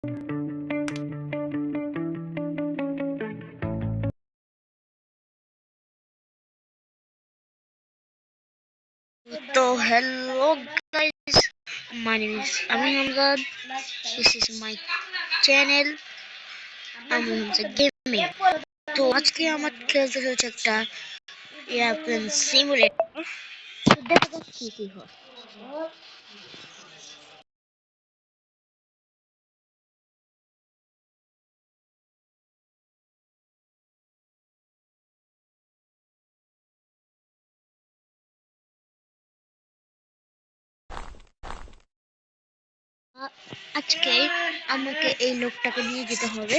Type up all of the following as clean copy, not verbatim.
So hello guys, my name is Amin Hamzad. This is my channel. আমি হচ্ছে gaming. তো আজকে আমার খেলতে হচ্ছে একটা এয়ারপ্লেন সিমুলেটর। তো দেখা যাক কি কি হয়। আজকে আমাকে এই লোকটাকে নিয়ে যেতে হবে।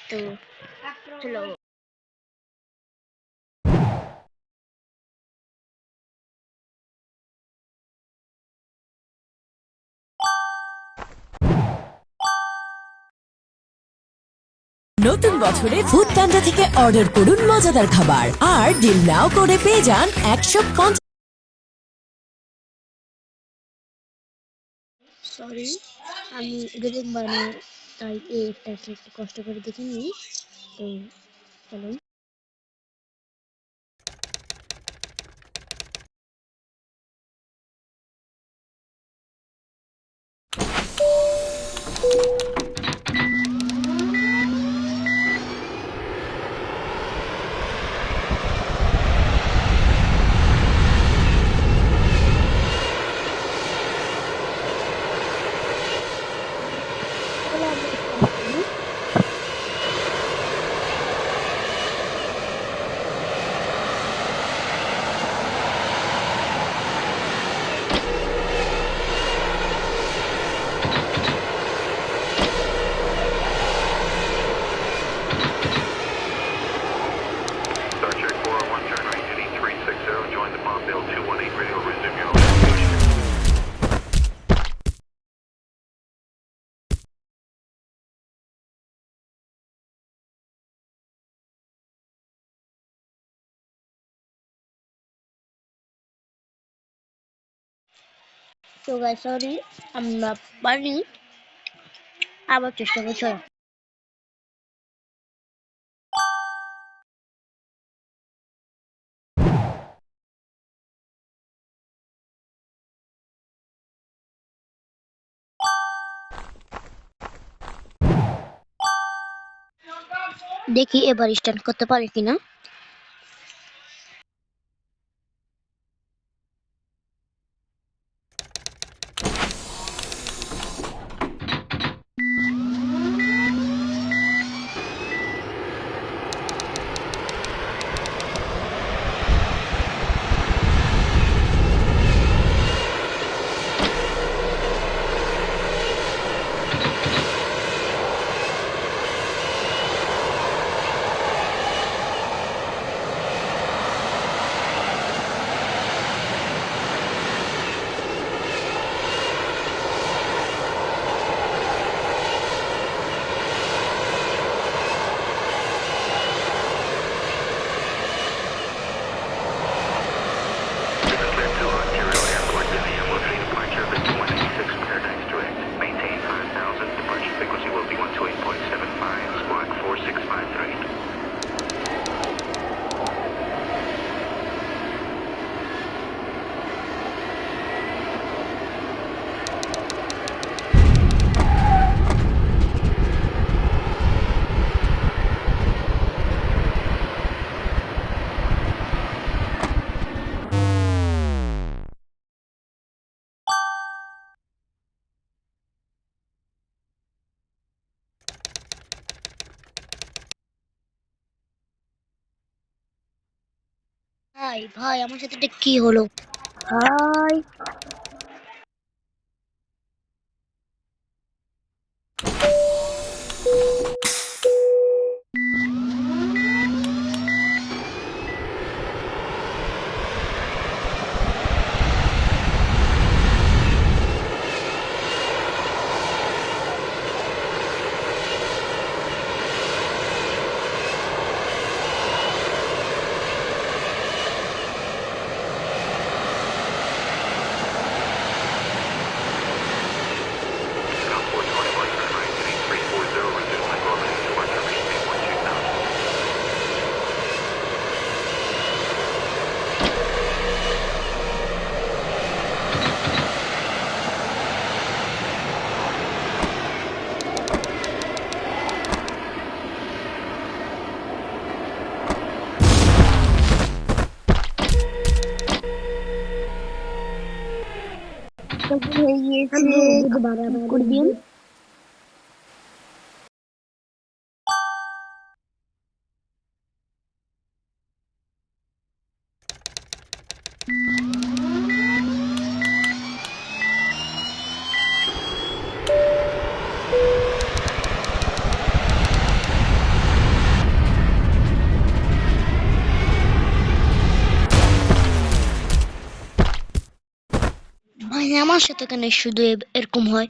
তো চলো। নতুন বছরে ফুড প্যান্ডা থেকে অর্ডার করুন মজাদার খাবার আর ডিল নাও করে পেয়ে যান 150। সরি, আমি এডিটিং বানাই, তাই এইটাকে একটু কষ্ট করে দেখে নিই। তো চলো। তো গাইস সরি, আমরা পারি, আবার চেষ্টা করছি। দেখি এবার স্ট্যান্ড করতে পারি কিনা। ভাই ভাই, আমার সাথে এটা কি হলো ভাই? করে দিন। ভাই আমার সাথে কেন শুধু এরকম হয়?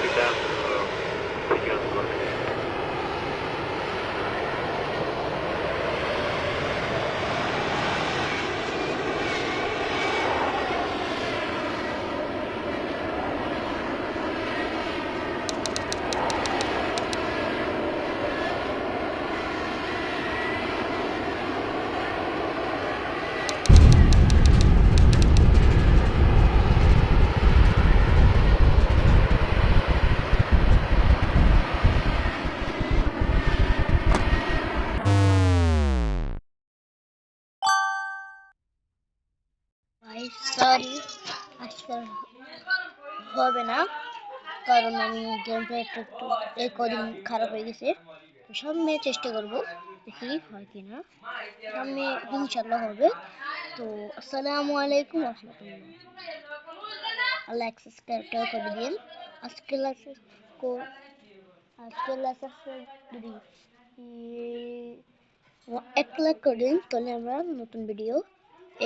এটা থেকে অন করবে। ভাই সরি, আজকে হবে না, কারণ আমি গেম প্লে একটু এই কদিন খারাপ হয়ে গেছে। তো সামনে চেষ্টা করব, দেখি হয় কিনা। সামনে ইনশাল্লাহ হবে। তো আসসালামু আলাইকুম রহমতুল্লাহ। আল্লাহ সাবস্ক্রাইবটাও করে দিন। আজকে লাইসেন্স আজকে লাইসেন্স যদি 1 লাখ করে দিন, তাহলে আমরা নতুন ভিডিও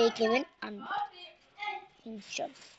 এই গেমে আনবো ইনশাল্লাহ।